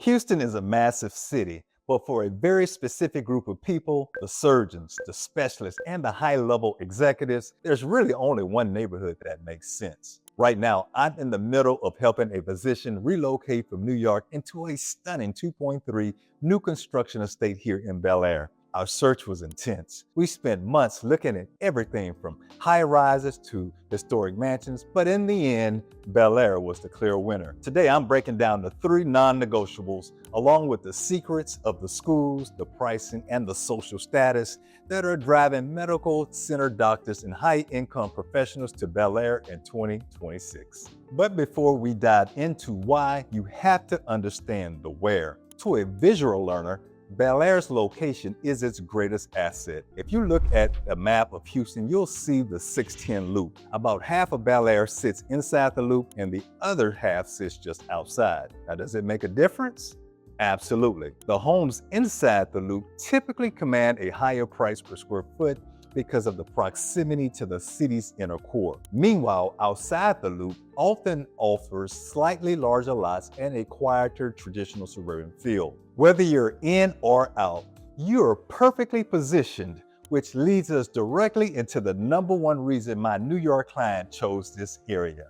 Houston is a massive city, but for a very specific group of people, the surgeons, the specialists, and the high level executives, there's really only one neighborhood that makes sense. Right now, I'm in the middle of helping a physician relocate from New York into a stunning 2.3 new construction estate here in Bellaire. Our search was intense. We spent months looking at everything from high rises to historic mansions, but in the end, Bellaire was the clear winner. Today, I'm breaking down the three non-negotiables, along with the secrets of the schools, the pricing, and the social status that are driving medical center doctors and high-income professionals to Bellaire in 2026. But before we dive into why, you have to understand the where. To a visual learner, Bellaire's location is its greatest asset. If you look at a map of Houston, you'll see the 610 loop. About half of Bellaire sits inside the loop and the other half sits just outside. Now, does it make a difference? Absolutely. The homes inside the loop typically command a higher price per square foot because of the proximity to the city's inner core. Meanwhile, outside the loop often offers slightly larger lots and a quieter traditional suburban feel. Whether you're in or out, you're perfectly positioned, which leads us directly into the number one reason my New York client chose this area: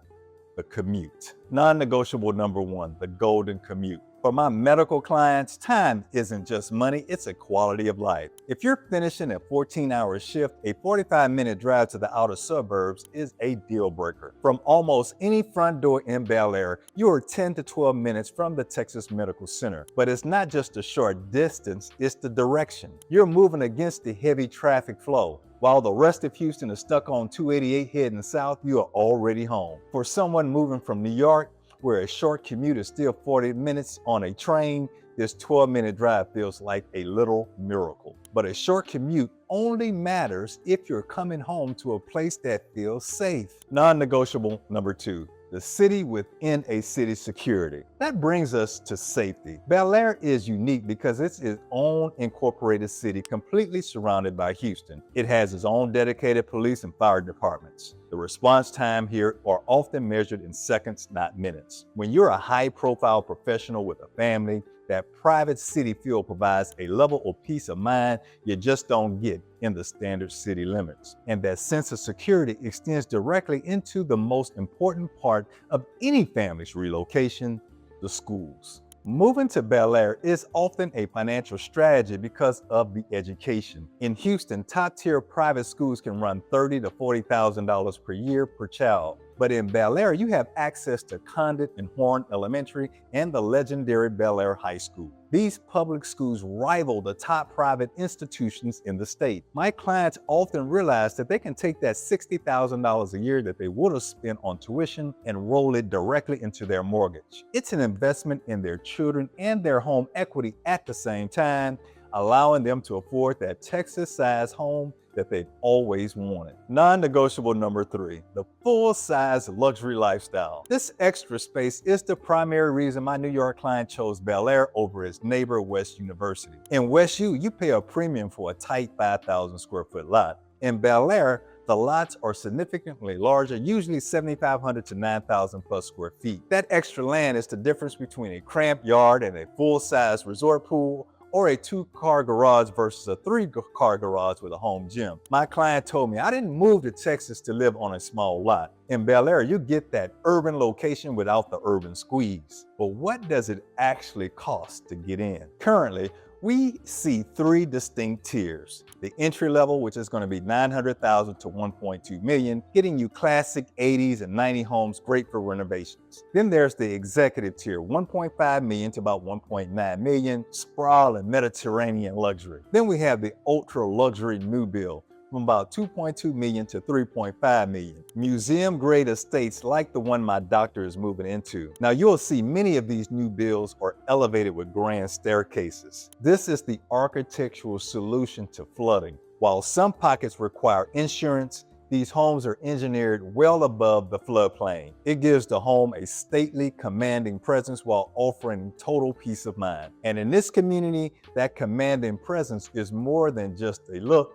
the commute. Non-negotiable number one, the golden commute. For my medical clients, time isn't just money, it's a quality of life. If you're finishing a 14-hour shift, a 45-minute drive to the outer suburbs is a deal breaker. From almost any front door in Bellaire, you're 10 to 12 minutes from the Texas Medical Center. But it's not just a short distance, it's the direction. You're moving against the heavy traffic flow. While the rest of Houston is stuck on 288 heading south, you are already home. For someone moving from New York, where a short commute is still 40 minutes on a train, this 12-minute drive feels like a little miracle. But a short commute only matters if you're coming home to a place that feels safe. Non-negotiable number two, the city within a city security. That brings us to safety. Bellaire is unique because it's its own incorporated city completely surrounded by Houston. It has its own dedicated police and fire departments. The response time here are often measured in seconds, not minutes. When you're a high-profile professional with a family, that private city feel provides a level of peace of mind you just don't get in the standard city limits. And that sense of security extends directly into the most important part of any family's relocation: the schools. Moving to Bellaire is often a financial strategy because of the education. In Houston, top-tier private schools can run $30,000 to $40,000 per year per child. But in Bellaire, you have access to Condit and Horn Elementary and the legendary Bellaire High School. These public schools rival the top private institutions in the state. My clients often realize that they can take that $60,000 a year that they would have spent on tuition and roll it directly into their mortgage. It's an investment in their children and their home equity at the same time, allowing them to afford that Texas-sized home that they've always wanted. Non-negotiable number three, the full-size luxury lifestyle. This extra space is the primary reason my New York client chose Bellaire over its neighbor West University. In West U, you pay a premium for a tight 5,000 square foot lot. In Bellaire, the lots are significantly larger, usually 7,500 to 9,000 plus square feet. That extra land is the difference between a cramped yard and a full-size resort pool, or a 2-car garage versus a 3-car garage with a home gym. My client told me, I didn't move to Texas to live on a small lot. In Bellaire, you get that urban location without the urban squeeze. But what does it actually cost to get in? Currently, we see three distinct tiers. The entry level, which is going to be $900,000 to $1.2 million, getting you classic 80s and 90 homes great for renovations. Then there's the executive tier, $1.5 million to about $1.9 million, sprawl and Mediterranean luxury. Then we have the ultra luxury new build, from about $2.2 million to $3.5 million. Museum-grade estates like the one my doctor is moving into. Now you'll see many of these new builds are elevated with grand staircases. This is the architectural solution to flooding. While some pockets require insurance, these homes are engineered well above the floodplain. It gives the home a stately, commanding presence while offering total peace of mind. And in this community, that commanding presence is more than just a look.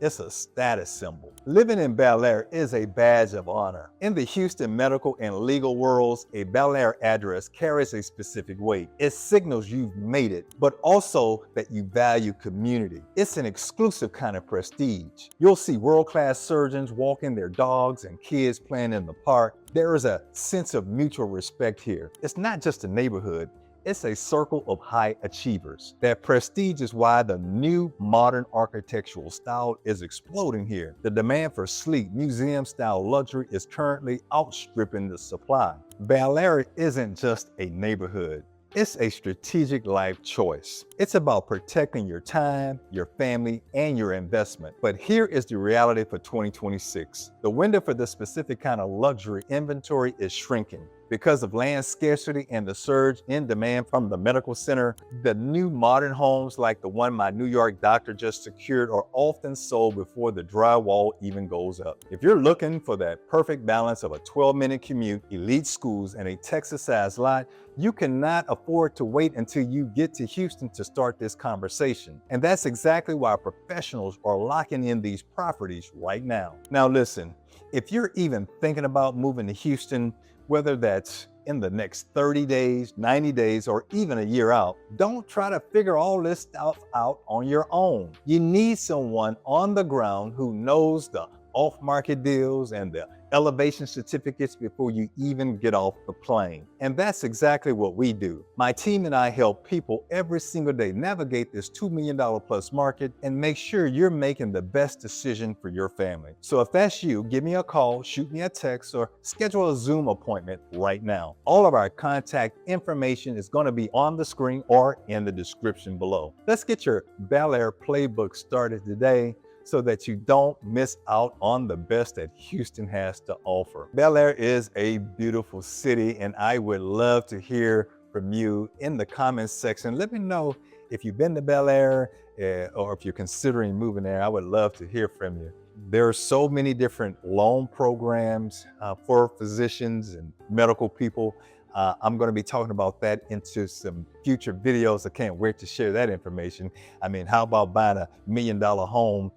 it's a status symbol. Living in Bellaire is a badge of honor. In the Houston medical and legal worlds, a Bellaire address carries a specific weight. It signals you've made it, but also that you value community. It's an exclusive kind of prestige. You'll see world-class surgeons walking their dogs and kids playing in the park. There is a sense of mutual respect here. It's not just a neighborhood, it's a circle of high achievers. That prestige is why the new modern architectural style is exploding here. The demand for sleek, museum-style luxury is currently outstripping the supply. Bellaire isn't just a neighborhood. It's a strategic life choice. It's about protecting your time, your family, and your investment. But here is the reality for 2026. The window for this specific kind of luxury inventory is shrinking. Because of land scarcity and the surge in demand from the medical center, the new modern homes like the one my New York doctor just secured are often sold before the drywall even goes up. If you're looking for that perfect balance of a 12-minute commute, elite schools, and a Texas-sized lot, you cannot afford to wait until you get to Houston to start this conversation. And that's exactly why professionals are locking in these properties right now. Now listen, if you're even thinking about moving to Houston, whether that's in the next 30 days, 90 days, or even a year out, don't try to figure all this stuff out on your own. You need someone on the ground who knows the off-market deals and the elevation certificates before you even get off the plane. And that's exactly what we do. My team and I help people every single day navigate this $2 million plus market and make sure you're making the best decision for your family. So if that's you, give me a call, shoot me a text, or schedule a Zoom appointment right now. All of our contact information is going to be on the screen or in the description below. Let's get your Bellaire playbook started today, so that you don't miss out on the best that Houston has to offer. Bellaire is a beautiful city, and I would love to hear from you in the comments section. Let me know if you've been to Bellaire or if you're considering moving there. I would love to hear from you. There are so many different loan programs for physicians and medical people. I'm going to be talking about that into some future videos. I can't wait to share that information. I mean, how about buying $1 million home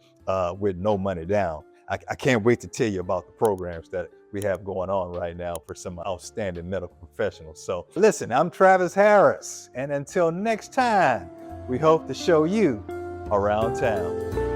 with no money down? I can't wait to tell you about the programs that we have going on right now for some outstanding medical professionals. So listen, I'm Travis Harris, and until next time, we hope to show you around town.